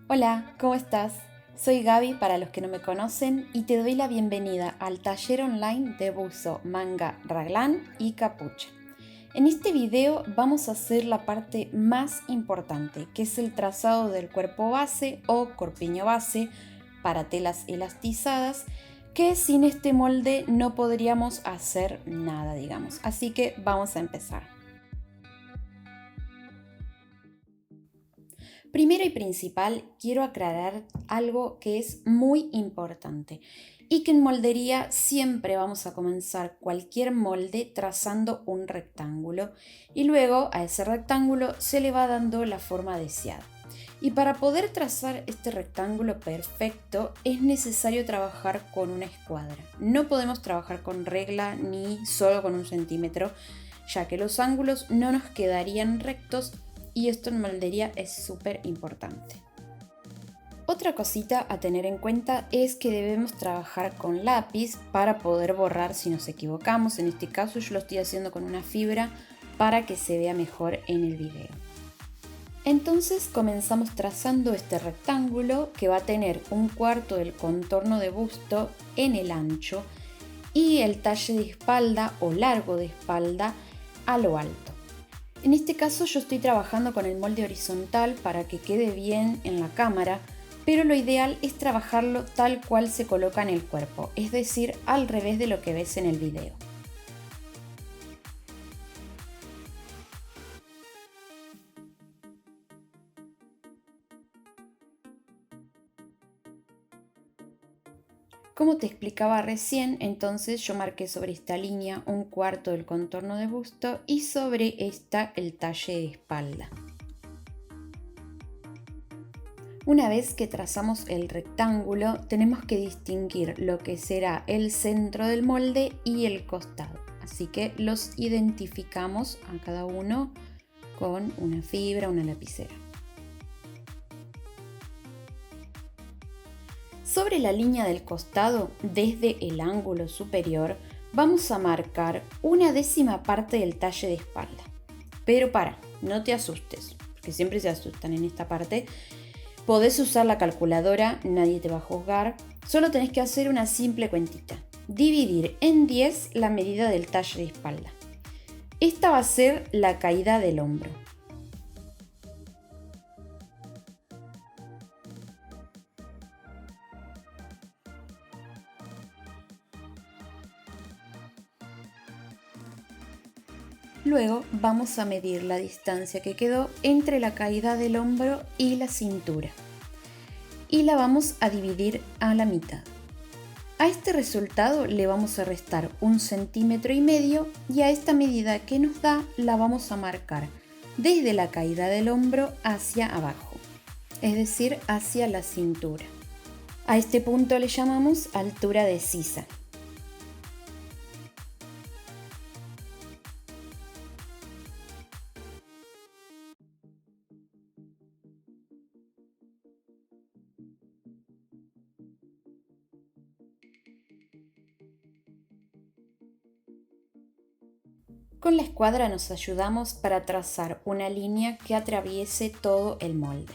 Hola, ¿cómo estás? Soy Gaby para los que no me conocen y te doy la bienvenida al taller online de buzo, manga, raglan y capucha. En este video vamos a hacer la parte más importante, que es el trazado del cuerpo base o corpiño base para telas elastizadas, que sin este molde no podríamos hacer nada, digamos. Así que vamos a empezar. Primero y principal, quiero aclarar algo que es muy importante y que en moldería siempre vamos a comenzar cualquier molde trazando un rectángulo y luego a ese rectángulo se le va dando la forma deseada. Y para poder trazar este rectángulo perfecto es necesario trabajar con una escuadra. No podemos trabajar con regla ni solo con 1 centímetro, ya que los ángulos no nos quedarían rectos y esto en moldería es súper importante. Otra cosita a tener en cuenta es que debemos trabajar con lápiz para poder borrar si nos equivocamos. En este caso yo lo estoy haciendo con una fibra para que se vea mejor en el video. Entonces comenzamos trazando este rectángulo que va a tener 1/4 del contorno de busto en el ancho y el talle de espalda o largo de espalda a lo alto. En este caso yo estoy trabajando con el molde horizontal para que quede bien en la cámara, pero lo ideal es trabajarlo tal cual se coloca en el cuerpo, es decir, al revés de lo que ves en el video. Como te explicaba recién, entonces yo marqué sobre esta línea 1/4 del contorno de busto y sobre esta el talle de espalda. Una vez que trazamos el rectángulo, tenemos que distinguir lo que será el centro del molde y el costado. Así que los identificamos a cada uno con una fibra, una lapicera. Sobre la línea del costado, desde el ángulo superior, vamos a marcar 1/10 parte del talle de espalda. Pero no te asustes, porque siempre se asustan en esta parte. Podés usar la calculadora, nadie te va a juzgar. Solo tenés que hacer una simple cuentita. Dividir en 10 la medida del talle de espalda. Esta va a ser la caída del hombro. Luego vamos a medir la distancia que quedó entre la caída del hombro y la cintura. Y la vamos a dividir a la mitad. A este resultado le vamos a restar 1,5 cm y a esta medida que nos da la vamos a marcar desde la caída del hombro hacia abajo, es decir, hacia la cintura. A este punto le llamamos altura de sisa. Con la escuadra nos ayudamos para trazar una línea que atraviese todo el molde.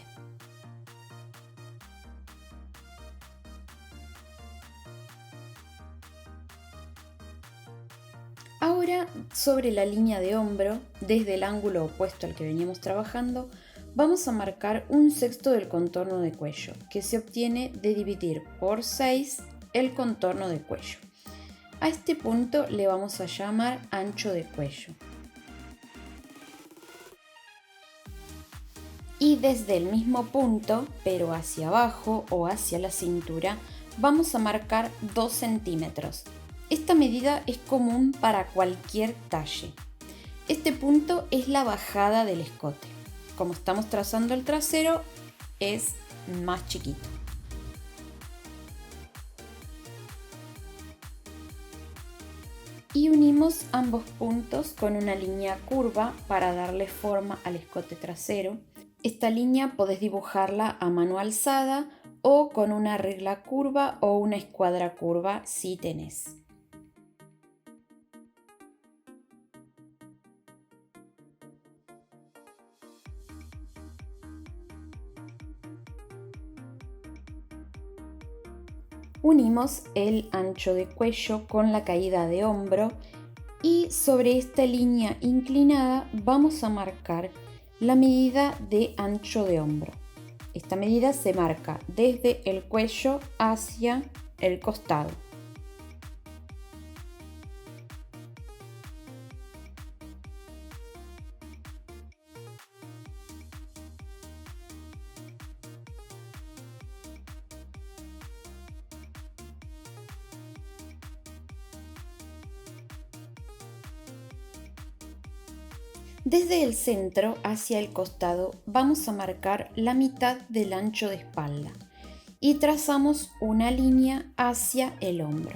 Ahora, sobre la línea de hombro, desde el ángulo opuesto al que veníamos trabajando, vamos a marcar 1/6 del contorno de cuello, que se obtiene de dividir por 6 el contorno de cuello. A este punto le vamos a llamar ancho de cuello. Y desde el mismo punto, pero hacia abajo o hacia la cintura, vamos a marcar 2 centímetros. Esta medida es común para cualquier talle. Este punto es la bajada del escote. Como estamos trazando el trasero, es más chiquito. Y unimos ambos puntos con una línea curva para darle forma al escote trasero. Esta línea podés dibujarla a mano alzada o con una regla curva o una escuadra curva si tenés. Unimos el ancho de cuello con la caída de hombro y sobre esta línea inclinada vamos a marcar la medida de ancho de hombro. Esta medida se marca desde el cuello hacia el costado. Desde el centro hacia el costado vamos a marcar la mitad del ancho de espalda y trazamos una línea hacia el hombro.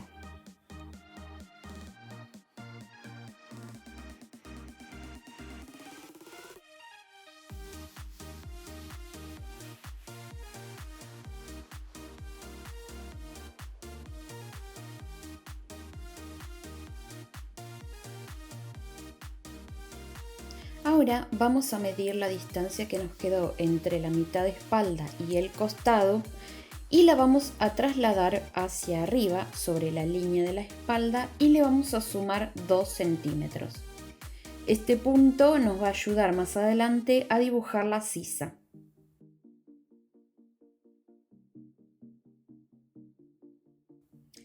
Ahora vamos a medir la distancia que nos quedó entre la mitad de espalda y el costado y la vamos a trasladar hacia arriba sobre la línea de la espalda y le vamos a sumar 2 centímetros. Este punto nos va a ayudar más adelante a dibujar la sisa.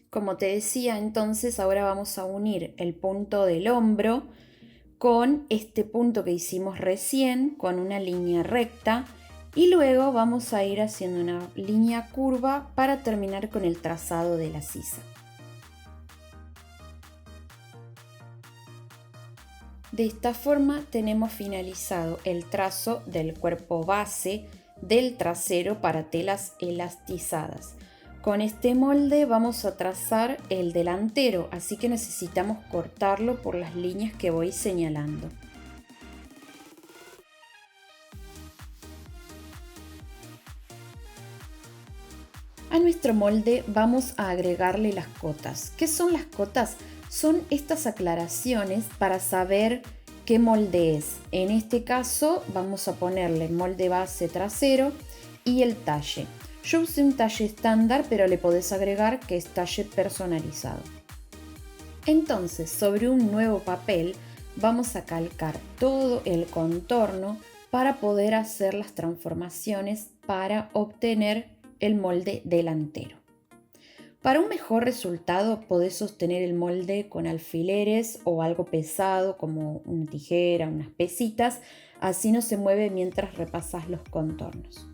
Como te decía, entonces ahora vamos a unir el punto del hombro con este punto que hicimos recién, con una línea recta, y luego vamos a ir haciendo una línea curva para terminar con el trazado de la sisa. De esta forma tenemos finalizado el trazo del cuerpo base del trasero para telas elastizadas. Con este molde vamos a trazar el delantero, así que necesitamos cortarlo por las líneas que voy señalando. A nuestro molde vamos a agregarle las cotas. ¿Qué son las cotas? Son estas aclaraciones para saber qué molde es. En este caso vamos a ponerle molde base trasero y el talle. Yo usé un talle estándar, pero le podés agregar que es talle personalizado. Entonces, sobre un nuevo papel vamos a calcar todo el contorno para poder hacer las transformaciones para obtener el molde delantero. Para un mejor resultado podés sostener el molde con alfileres o algo pesado como una tijera, unas pesitas, así no se mueve mientras repasas los contornos.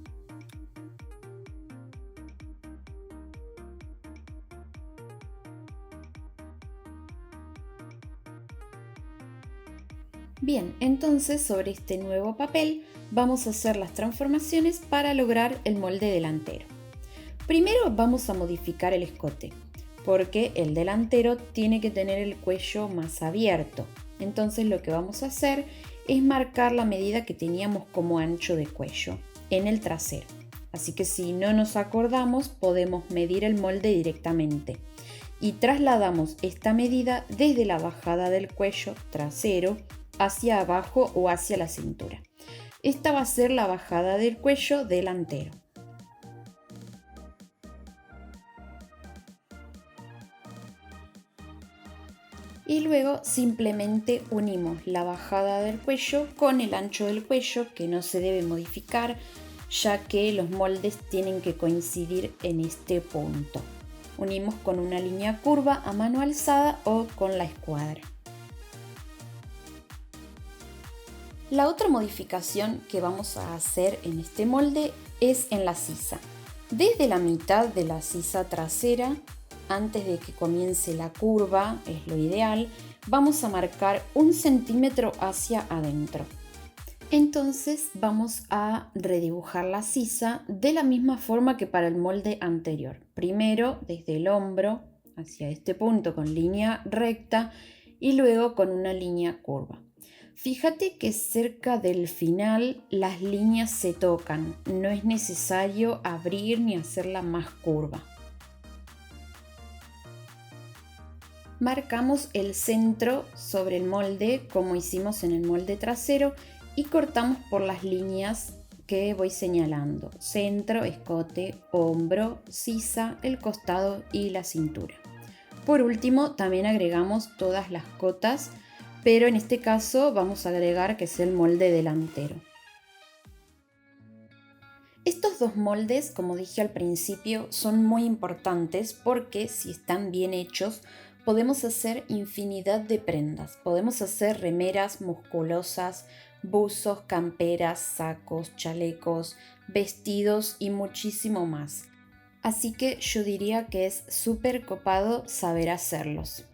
Bien, entonces sobre este nuevo papel vamos a hacer las transformaciones para lograr el molde delantero. Primero vamos a modificar el escote, porque el delantero tiene que tener el cuello más abierto. Entonces lo que vamos a hacer es marcar la medida que teníamos como ancho de cuello en el trasero. Así que si no nos acordamos, podemos medir el molde directamente. Y trasladamos esta medida desde la bajada del cuello trasero hacia abajo o hacia la cintura. Esta va a ser la bajada del cuello delantero. Y luego simplemente unimos la bajada del cuello con el ancho del cuello, que no se debe modificar, ya que los moldes tienen que coincidir en este punto. Unimos con una línea curva a mano alzada o con la escuadra. La otra modificación que vamos a hacer en este molde es en la sisa. Desde la mitad de la sisa trasera, antes de que comience la curva, es lo ideal, vamos a marcar 1 centímetro hacia adentro. Entonces vamos a redibujar la sisa de la misma forma que para el molde anterior. Primero desde el hombro hacia este punto con línea recta y luego con una línea curva. Fíjate que cerca del final las líneas se tocan, no es necesario abrir ni hacerla más curva. Marcamos el centro sobre el molde como hicimos en el molde trasero y cortamos por las líneas que voy señalando: centro, escote, hombro, sisa, el costado y la cintura. Por último, también agregamos todas las cotas, pero en este caso vamos a agregar que es el molde delantero. Estos dos moldes, como dije al principio, son muy importantes porque si están bien hechos, podemos hacer infinidad de prendas. Podemos hacer remeras musculosas, buzos, camperas, sacos, chalecos, vestidos y muchísimo más. Así que yo diría que es súper copado saber hacerlos.